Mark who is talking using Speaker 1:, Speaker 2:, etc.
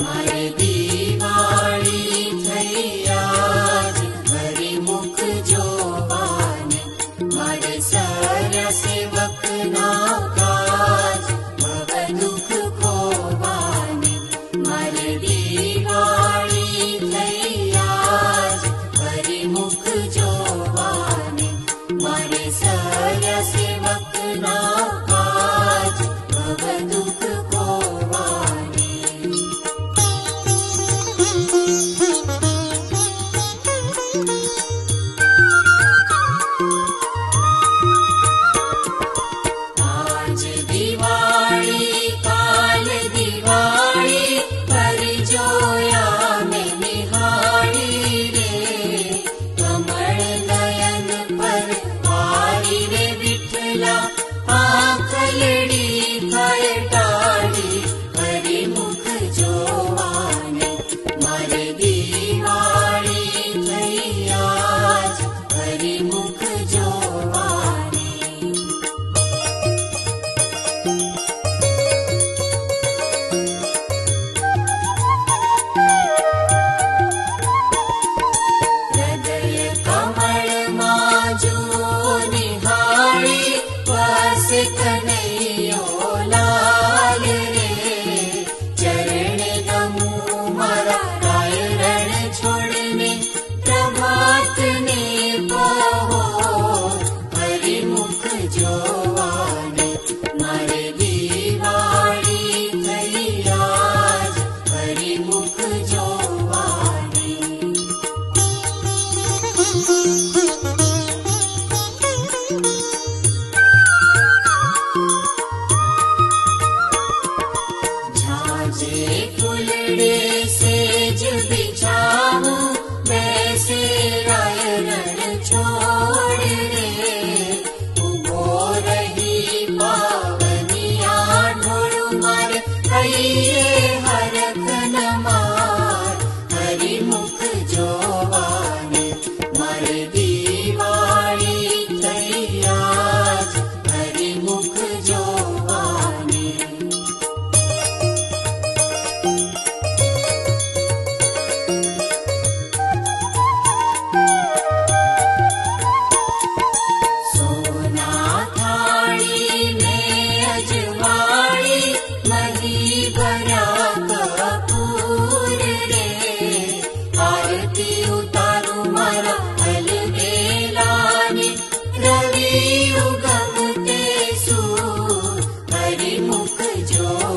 Speaker 1: મારે દિવાળી થઈ આજ, હરી મુખ જોવાને, મારે સારા સેવકના કાજ, ભવ દુઃખ ખોવાને. મારે દિવાળી થઈ આજ, હરી મુખ જોવાને, મારે સારા સેવકના કાજ, ભવ દુઃખ ખોવાને. આજ દિવાળી કાલ દિવાળી, ફરી જોયા મેં નિહાળી રે. કમળ નયન પર વારી રે વિઠ્ઠલા, આંખલડી ખટાડી, ફરી મુખ જોવાને. મારે દિવાળી થઈ આજ, ફરી મુખ જોવાને. હૃદય કમળમાં જુઓ નિહાળી, વસે કનૈયો લાલ રે. ચરણે નમું મારા રાય રણ છોડને, પ્રભાતને કહો ફરી મુખ જોવાને. મારે દિવાળી થઈ આજ, ફરી મુખ જોવાને. झाजे फुलड़े सेज बिछाऊं, वैसे राय रण छोड़ रे. उभो रही पावनिया ढोल मार, कहिए